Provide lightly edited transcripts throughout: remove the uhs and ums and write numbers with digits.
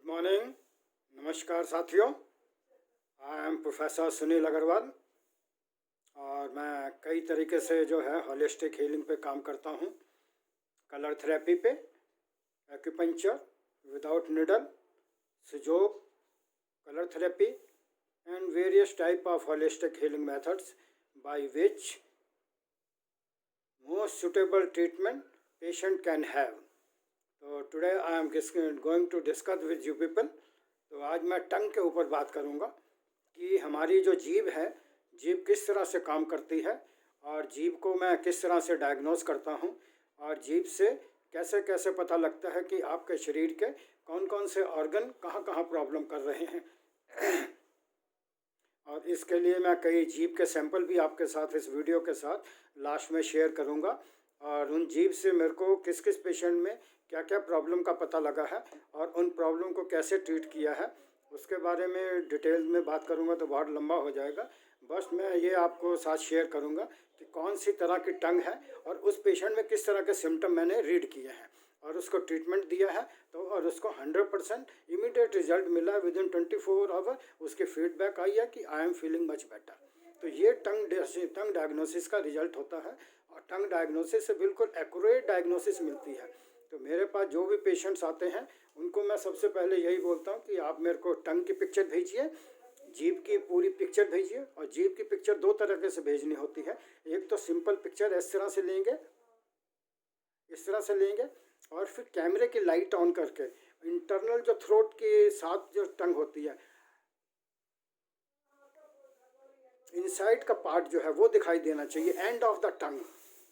Good morning. नमस्कार साथियों। I am professor Sunil Agrawal और मैं कई तरीके से जो है होलिस्टिक हीलिंग पे काम करता हूँ। कलर थेरेपी पे, acupuncture without needle, Sujok, colour therapy and various type of holistic healing methods by which most suitable treatment patient can have. तो today I am going to discuss with you people. तो आज मैं टंग के ऊपर बात करूँगा कि हमारी जो जीभ है, जीभ किस तरह से काम करती है और जीभ को मैं किस तरह से डायग्नोस करता हूँ और जीभ से कैसे कैसे पता लगता है कि आपके शरीर के कौन कौन से ऑर्गन कहाँ कहाँ प्रॉब्लम कर रहे हैं। और इसके लिए मैं कई जीभ के सैंपल भी आपके साथ इस वीडियो के साथ लास्ट में शेयर करूँगा और उन जीभ से मेरे को किस किस पेशेंट में क्या क्या प्रॉब्लम का पता लगा है और उन प्रॉब्लम को कैसे ट्रीट किया है उसके बारे में डिटेल में बात करूँगा तो बहुत लंबा हो जाएगा। बस मैं ये आपको साथ शेयर करूँगा कि कौन सी तरह की टंग है और उस पेशेंट में किस तरह के सिम्टम मैंने रीड किए हैं और उसको ट्रीटमेंट दिया है तो और उसको 100% इमीडिएट रिजल्ट मिला है। विदिन 24 आवर उसकी फीडबैक आई है कि I am feeling much better. तो ये टंग डायग्नोसिस का रिजल्ट होता है और टंग डायग्नोसिस से बिल्कुल एक्यूरेट डायग्नोसिस मिलती है। तो मेरे पास जो भी पेशेंट्स आते हैं उनको मैं सबसे पहले यही बोलता हूँ कि आप मेरे को टंग की पिक्चर भेजिए, जीभ की पूरी पिक्चर भेजिए। और जीभ की पिक्चर दो तरीके से भेजनी होती है। एक तो सिंपल पिक्चर इस तरह से लेंगे, इस तरह से लेंगे और फिर कैमरे की लाइट ऑन करके इंटरनल जो थ्रोट के साथ जो टंग होती है, इनसाइड का पार्ट जो है वो दिखाई देना चाहिए। एंड ऑफ द टंग,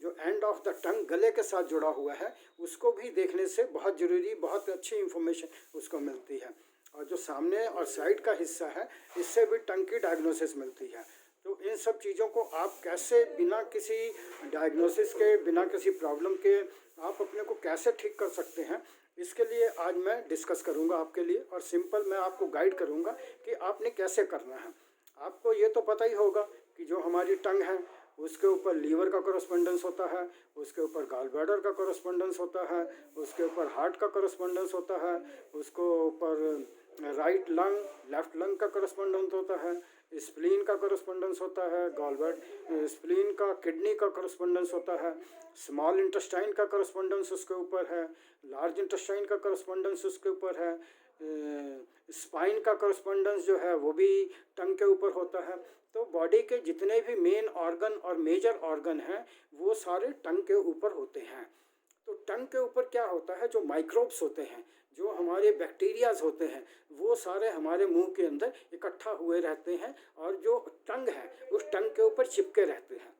जो एंड ऑफ द टंग गले के साथ जुड़ा हुआ है, उसको भी देखने से बहुत ज़रूरी, बहुत अच्छी इंफॉर्मेशन उसको मिलती है। और जो सामने और साइड का हिस्सा है, इससे भी टंग की डायग्नोसिस मिलती है। तो इन सब चीज़ों को आप कैसे बिना किसी डायग्नोसिस के, बिना किसी प्रॉब्लम के आप अपने को कैसे ठीक कर सकते हैं, इसके लिए आज मैं डिस्कस करूंगा आपके लिए। और सिंपल मैं आपको गाइड करूंगा कि आपने कैसे करना है। आपको ये तो पता ही होगा कि जो हमारी टंग है उसके ऊपर लीवर का कॉरस्पॉन्डेंस होता है, उसके ऊपर गॉल ब्लैडर का कॉरस्पॉन्डेंस होता है, उसके ऊपर हार्ट का कॉरस्पॉन्डेंस होता है, उसको ऊपर राइट लंग, लेफ्ट लंग का कॉरस्पॉन्डेंस होता है, स्प्लीन का कॉरस्पॉन्डेंस होता है, गॉल ब्लैडर स्प्लीन का, किडनी का कॉरस्पॉन्डेंस होता है, स्मॉल इंटेस्टाइन का कॉरस्पॉन्डेंस उसके ऊपर है, लार्ज इंटेस्टाइन का कॉरस्पॉन्डेंस उसके ऊपर है, स्पाइन का कॉरस्पॉन्डेंस जो है वो भी टंग के ऊपर होता है। तो बॉडी के जितने भी मेन ऑर्गन और मेजर ऑर्गन हैं वो सारे टंग के ऊपर होते हैं। तो टंग के ऊपर क्या होता है, जो माइक्रोब्स होते हैं, जो हमारे बैक्टीरियाज होते हैं, वो सारे हमारे मुंह के अंदर इकट्ठा हुए रहते हैं और जो टंग है उस टंग के ऊपर चिपके रहते हैं,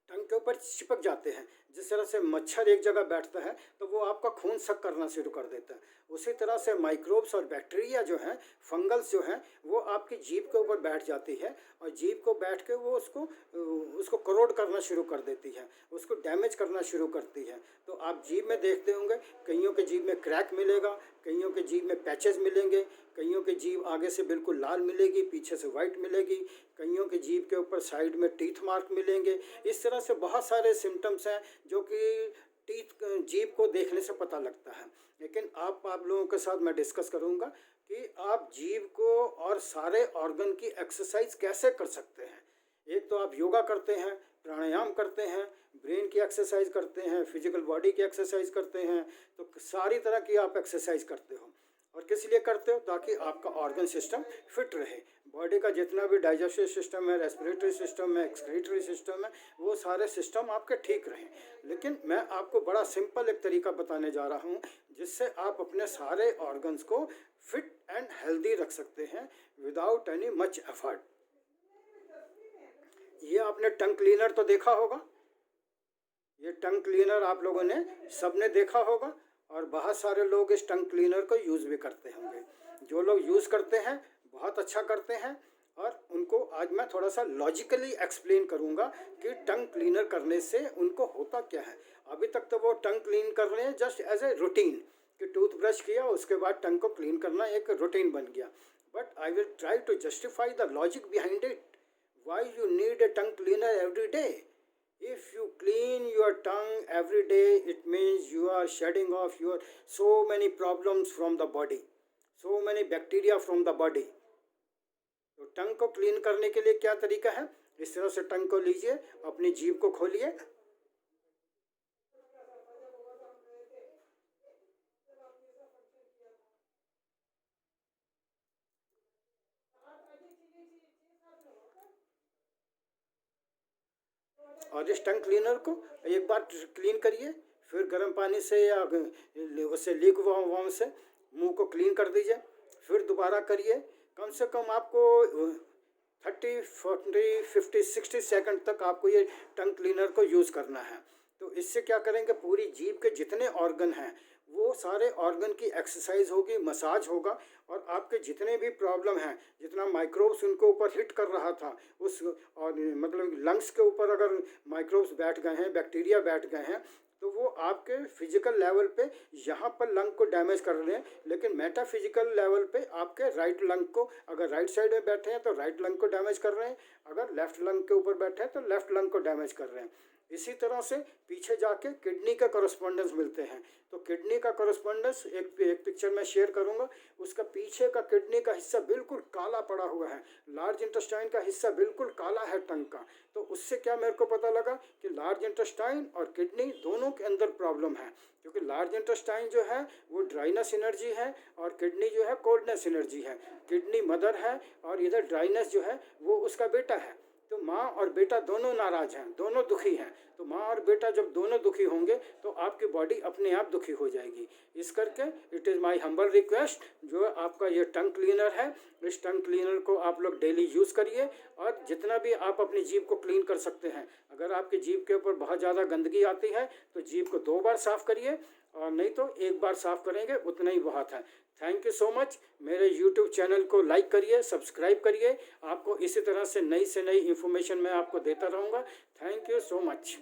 टंग के ऊपर चिपक जाते हैं। जिस तरह से मच्छर एक जगह बैठता है तो वो आपका खून सक करना शुरू कर देता है, उसी तरह से माइक्रोब्स और बैक्टीरिया जो हैं, फंगल्स जो हैं, वो आपकी जीभ के ऊपर बैठ जाती है और जीभ को बैठ के वो उसको करोड करना शुरू कर देती है, उसको डैमेज करना शुरू करती है। तो आप जीभ में देखते होंगे कईयों के जीभ में क्रैक मिलेगा, कईयों के जीभ में पैचेस मिलेंगे, कईयों के जीभ आगे से बिल्कुल लाल मिलेगी, पीछे से वाइट मिलेगी, कईयों के जीभ के ऊपर साइड में टीथ मार्क मिलेंगे। इस तरह से बहुत सारे सिम्टम्स हैं जो कि जीभ को देखने से पता लगता है। लेकिन आप लोगों के साथ मैं डिस्कस करूंगा कि आप जीभ को और सारे ऑर्गन की एक्सरसाइज कैसे कर सकते हैं। एक तो आप योगा करते हैं, प्राणायाम करते हैं, ब्रेन की एक्सरसाइज करते हैं, फिजिकल बॉडी की एक्सरसाइज करते हैं। तो सारी तरह की आप एक्सरसाइज करते हो और किस लिए करते हो, ताकि आपका ऑर्गन सिस्टम फिट रहे। बॉडी का जितना भी डाइजेस्टिव सिस्टम है, रेस्पिरेटरी सिस्टम है, एक्सक्रीटरी सिस्टम है, वो सारे सिस्टम आपके ठीक रहें। लेकिन मैं आपको बड़ा सिंपल एक तरीका बताने जा रहा हूँ जिससे आप अपने सारे ऑर्गन्स को फिट एंड हेल्दी रख सकते हैं विदाउट एनी मच एफर्ट। ये आपने टंग क्लीनर तो देखा होगा, ये टंग क्लीनर आप लोगों ने सबने देखा होगा और बहुत सारे लोग इस टंग क्लीनर को यूज़ भी करते होंगे। जो लोग यूज़ करते हैं बहुत अच्छा करते हैं और उनको आज मैं थोड़ा सा लॉजिकली एक्सप्लेन करूंगा कि टंग क्लीनर करने से उनको होता क्या है। अभी तक तो वो टंग क्लीन कर रहे हैं जस्ट एज ए रूटीन, कि टूथब्रश किया उसके बाद टंग को क्लीन करना एक रूटीन बन गया। But I will try to justify the logic behind it, why you need a tongue cleaner every day. If you clean your tongue every day, it means you are shedding off your so many problems from the body. so many bacteria from the body. तो टंग को clean करने के लिए क्या तरीका है, इस तरह से टंग को लीजिए, अपनी जीभ को खोलिए, और इस टंग क्लीनर को एक बार क्लीन करिए, फिर गर्म पानी से या उससे लीक वार्म से मुंह को क्लीन कर दीजिए, फिर दोबारा करिए। कम से कम आपको 30, 40, 50, 60 सेकंड तक आपको ये टंग क्लीनर को यूज़ करना है। तो इससे क्या करेंगे, पूरी जीभ के जितने ऑर्गन हैं वो सारे ऑर्गन की एक्सरसाइज होगी, मसाज होगा, और आपके जितने भी प्रॉब्लम हैं, जितना माइक्रोब्स उनके ऊपर हिट कर रहा था उस, और मतलब लंग्स के ऊपर अगर माइक्रोब्स बैठ गए हैं, बैक्टीरिया बैठ गए हैं, तो वो आपके फिजिकल लेवल पे यहाँ पर लंग को डैमेज कर रहे हैं, लेकिन मेटाफिजिकल लेवल पे आपके राइट लंग को, अगर राइट साइड में बैठे हैं तो राइट लंग को डैमेज कर रहे हैं, अगर लेफ्ट लंग के ऊपर बैठे हैं तो लेफ्ट लंग को डैमेज कर रहे हैं। इसी तरह से पीछे जाके किडनी का कॉरस्पॉन्डेंस मिलते हैं। तो किडनी का कॉरस्पॉन्डेंस एक पिक्चर में शेयर करूंगा, उसका पीछे का किडनी का हिस्सा बिल्कुल काला पड़ा हुआ है, लार्ज इंटेस्टाइन का हिस्सा बिल्कुल काला है टंग का। तो उससे क्या मेरे को पता लगा कि लार्ज इंटेस्टाइन और किडनी दोनों के अंदर प्रॉब्लम है, क्योंकि लार्ज इंटेस्टाइन जो है वो ड्राइनेस एनर्जी है और किडनी जो है कोल्डनेस एनर्जी है। किडनी मदर है और इधर ड्राइनेस जो है वो उसका बेटा है। तो माँ और बेटा दोनों नाराज हैं, दोनों दुखी हैं। तो माँ और बेटा जब दोनों दुखी होंगे तो आपकी बॉडी अपने आप दुखी हो जाएगी। इस करके it is my humble request, जो आपका ये टंग क्लीनर है, इस टंग क्लीनर को आप लोग डेली यूज़ करिए, और जितना भी आप अपनी जीभ को क्लीन कर सकते हैं। अगर आपकी जीभ के ऊपर बहुत ज़्यादा गंदगी आती है तो जीभ को 2 बार साफ़ करिए, और नहीं तो 1 बार साफ़ करेंगे उतना ही बहुत है। Thank you so much. मेरे यूट्यूब चैनल को लाइक करिए, सब्सक्राइब करिए। आपको इसी तरह से नई इन्फॉर्मेशन मैं आपको देता रहूँगा। Thank you so much.